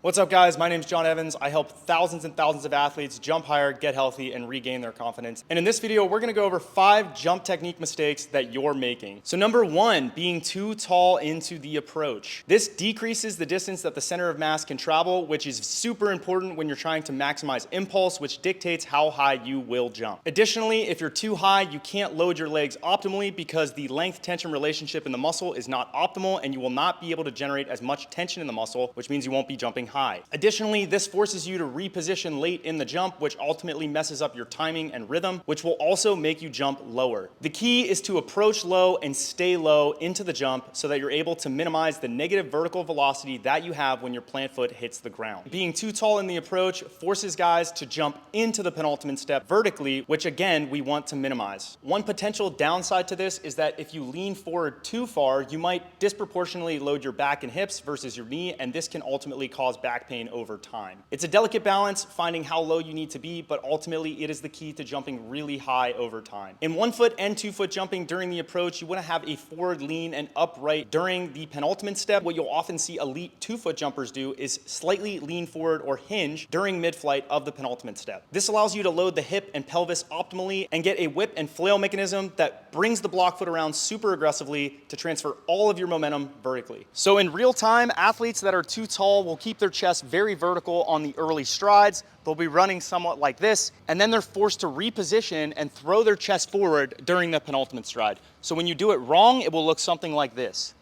What's up, guys? My name is John Evans. I help thousands and thousands of athletes jump higher, get healthy, and regain their confidence. And in this video, we're gonna go over 5 jump technique mistakes that you're making. So number 1, being too tall into the approach. This decreases the distance that the center of mass can travel, which is super important when you're trying to maximize impulse, which dictates how high you will jump. Additionally, if you're too high, you can't load your legs optimally because the length-tension relationship in the muscle is not optimal, and you will not be able to generate as much tension in the muscle, which means you won't be jumping high. Additionally, this forces you to reposition late in the jump, which ultimately messes up your timing and rhythm, which will also make you jump lower. The key is to approach low and stay low into the jump so that you're able to minimize the negative vertical velocity that you have when your plant foot hits the ground. Being too tall in the approach forces guys to jump into the penultimate step vertically, which again, we want to minimize. One potential downside to this is that if you lean forward too far, you might disproportionately load your back and hips versus your knee, and this can ultimately cause back pain over time. It's a delicate balance finding how low you need to be, but ultimately it is the key to jumping really high over time. In 1 foot and 2 foot jumping during the approach, you want to have a forward lean and upright during the penultimate step. What you'll often see elite 2 foot jumpers do is slightly lean forward or hinge during mid-flight of the penultimate step. This allows you to load the hip and pelvis optimally and get a whip and flail mechanism that brings the block foot around super aggressively to transfer all of your momentum vertically. So in real time, athletes that are too tall will keep their chest very vertical on the early strides. They'll be running somewhat like this, and then they're forced to reposition and throw their chest forward during the penultimate stride. So when you do it wrong, it will look something like this.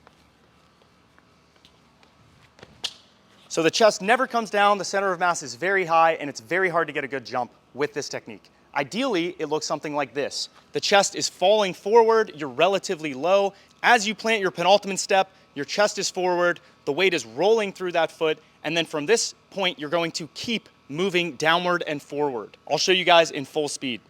So the chest never comes down, the center of mass is very high, and it's very hard to get a good jump with this technique. Ideally, it looks something like this. The chest is falling forward, you're relatively low. As you plant your penultimate step, your chest is forward, the weight is rolling through that foot, and then from this point, you're going to keep moving downward and forward. I'll show you guys in full speed.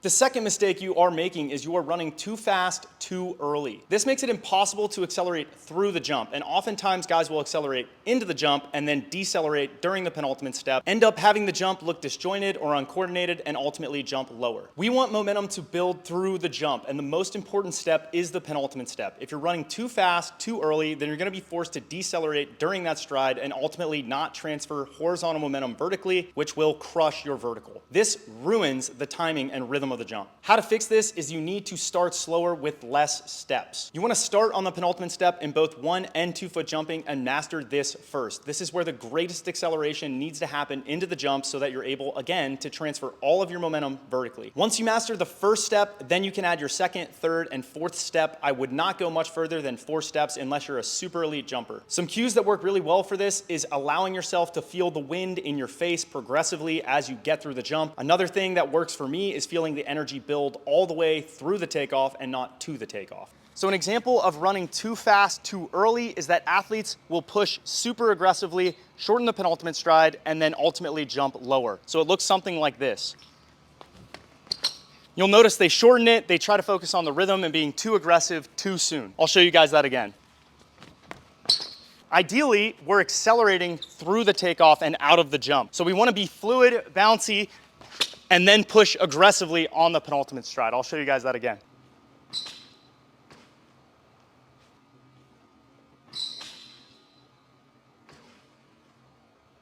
The second mistake you are making is you are running too fast too early. This makes it impossible to accelerate through the jump, and oftentimes guys will accelerate into the jump and then decelerate during the penultimate step, end up having the jump look disjointed or uncoordinated, and ultimately jump lower. We want momentum to build through the jump, and the most important step is the penultimate step. If you're running too fast too early, then you're going to be forced to decelerate during that stride and ultimately not transfer horizontal momentum vertically, which will crush your vertical. This ruins the timing and rhythm of the jump. How to fix this is you need to start slower with less steps. You want to start on the penultimate step in both 1 and 2 foot jumping and master this first. This is where the greatest acceleration needs to happen into the jump so that you're able, again, to transfer all of your momentum vertically. Once you master the first step, then you can add your second, third, and fourth step. I would not go much further than 4 steps unless you're a super elite jumper. Some cues that work really well for this is allowing yourself to feel the wind in your face progressively as you get through the jump. Another thing that works for me is feeling the energy build all the way through the takeoff and not to the takeoff. So an example of running too fast too early is that athletes will push super aggressively, shorten the penultimate stride, and then ultimately jump lower. So it looks something like this. You'll notice they shorten it, they try to focus on the rhythm and being too aggressive too soon. I'll show you guys that again. Ideally, we're accelerating through the takeoff and out of the jump. So we want to be fluid, bouncy, and then push aggressively on the penultimate stride. I'll show you guys that again.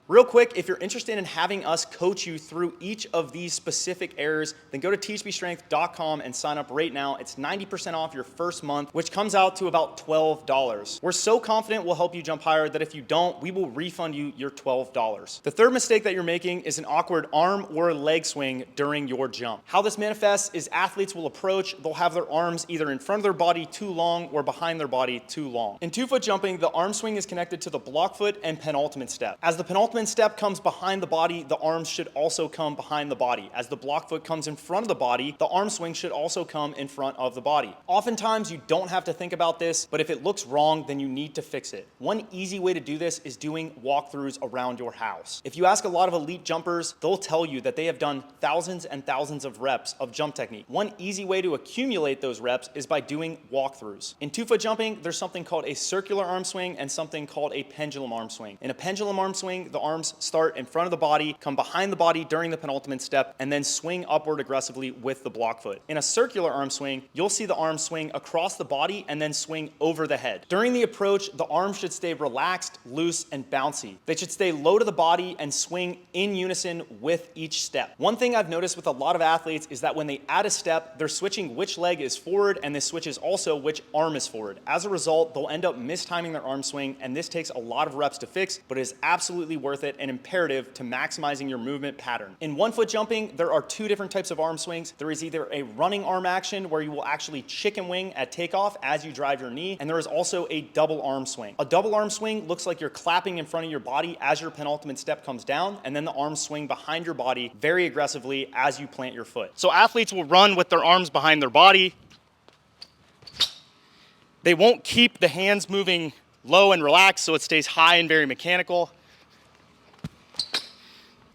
Real quick, if you're interested in having us coach you through each of these specific errors, then go to THPStrength.com and sign up right now. It's 90% off your first month, which comes out to about $12. We're so confident we'll help you jump higher that if you don't, we will refund you your $12. The third mistake that you're making is an awkward arm or leg swing during your jump. How this manifests is athletes will approach, they'll have their arms either in front of their body too long or behind their body too long. In 2 foot jumping, the arm swing is connected to the block foot and penultimate step. As the penultimate step comes behind the body, the arms should also come behind the body. As the block foot comes in front of the body, the arm swing should also come in front of the body. Oftentimes, you don't have to think about this, but if it looks wrong, then you need to fix it. One easy way to do this is doing walkthroughs around your house. If you ask a lot of elite jumpers, they'll tell you that they have done thousands and thousands of reps of jump technique. One easy way to accumulate those reps is by doing walkthroughs. In 2 foot jumping, there's something called a circular arm swing and something called a pendulum arm swing. In a pendulum arm swing, the arm arms start in front of the body, come behind the body during the penultimate step, and then swing upward aggressively with the block foot. In a circular arm swing, you'll see the arm swing across the body and then swing over the head. During the approach, the arms should stay relaxed, loose, and bouncy. They should stay low to the body and swing in unison with each step. One thing I've noticed with a lot of athletes is that when they add a step, they're switching which leg is forward, and this switches also which arm is forward. As a result, they'll end up mistiming their arm swing, and this takes a lot of reps to fix, but it is absolutely worth it and imperative to maximizing your movement pattern. In 1 foot jumping, there are 2 different types of arm swings. There is either a running arm action where you will actually chicken wing at takeoff as you drive your knee, and there is also a double arm swing. A double arm swing looks like you're clapping in front of your body as your penultimate step comes down, and then the arms swing behind your body very aggressively as you plant your foot. So athletes will run with their arms behind their body. They won't keep the hands moving low and relaxed, so it stays high and very mechanical.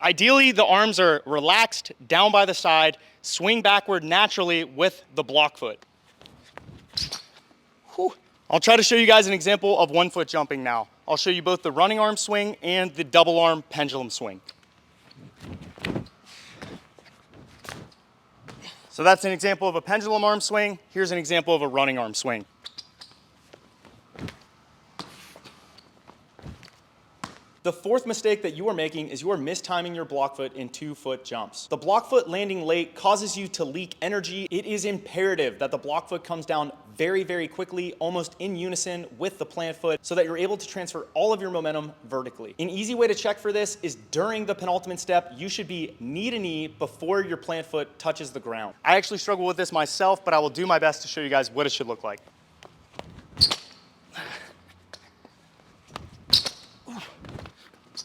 Ideally, the arms are relaxed down by the side, swing backward naturally with the block foot. Whew. I'll try to show you guys an example of 1 foot jumping now. I'll show you both the running arm swing and the double arm pendulum swing. So that's an example of a pendulum arm swing. Here's an example of a running arm swing. The fourth mistake that you are making is you are mistiming your block foot in 2 foot jumps. The block foot landing late causes you to leak energy. It is imperative that the block foot comes down very, very quickly, almost in unison with the plant foot, so that you're able to transfer all of your momentum vertically. An easy way to check for this is during the penultimate step, you should be knee to knee before your plant foot touches the ground. I actually struggle with this myself, but I will do my best to show you guys what it should look like.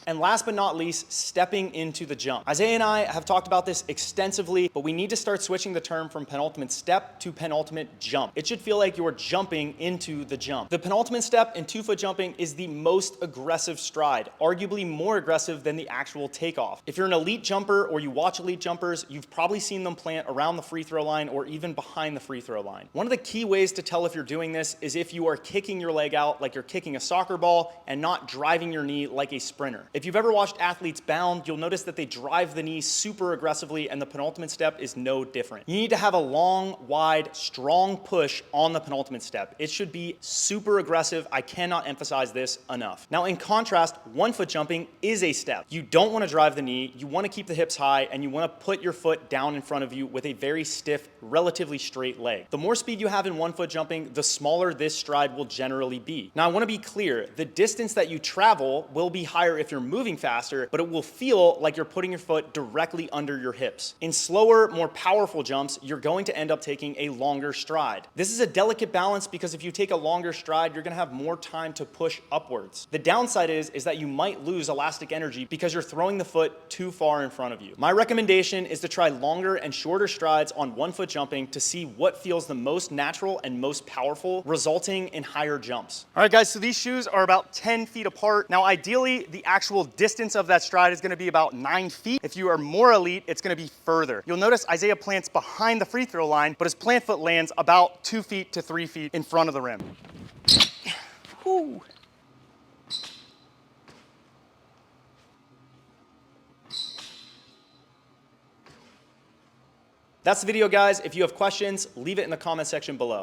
And last but not least, stepping into the jump. Isaiah and I have talked about this extensively, but we need to start switching the term from penultimate step to penultimate jump. It should feel like you're jumping into the jump. The penultimate step in 2 foot jumping is the most aggressive stride, arguably more aggressive than the actual takeoff. If you're an elite jumper or you watch elite jumpers, you've probably seen them plant around the free throw line or even behind the free throw line. One of the key ways to tell if you're doing this is if you are kicking your leg out like you're kicking a soccer ball and not driving your knee like a sprinter. If you've ever watched athletes bound, you'll notice that they drive the knee super aggressively, and the penultimate step is no different. You need to have a long, wide, strong push on the penultimate step. It should be super aggressive. I cannot emphasize this enough. Now, in contrast, 1 foot jumping is a step. You don't want to drive the knee, you want to keep the hips high, and you want to put your foot down in front of you with a very stiff, relatively straight leg. The more speed you have in 1 foot jumping, the smaller this stride will generally be. Now, I want to be clear, the distance that you travel will be higher if you're moving faster, but it will feel like you're putting your foot directly under your hips. In slower, more powerful jumps, you're going to end up taking a longer stride. This is a delicate balance because if you take a longer stride, you're going to have more time to push upwards. The downside is that you might lose elastic energy because you're throwing the foot too far in front of you. My recommendation is to try longer and shorter strides on 1 foot jumping to see what feels the most natural and most powerful, resulting in higher jumps. All right, guys, so these shoes are about 10 feet apart. Now, ideally, the actual distance of that stride is going to be about 9 feet. If you are more elite, it's going to be further. You'll notice Isaiah plants behind the free throw line, but his plant foot lands about 2 feet to 3 feet in front of the rim. Whew. That's the video, guys. If you have questions, leave it in the comment section below.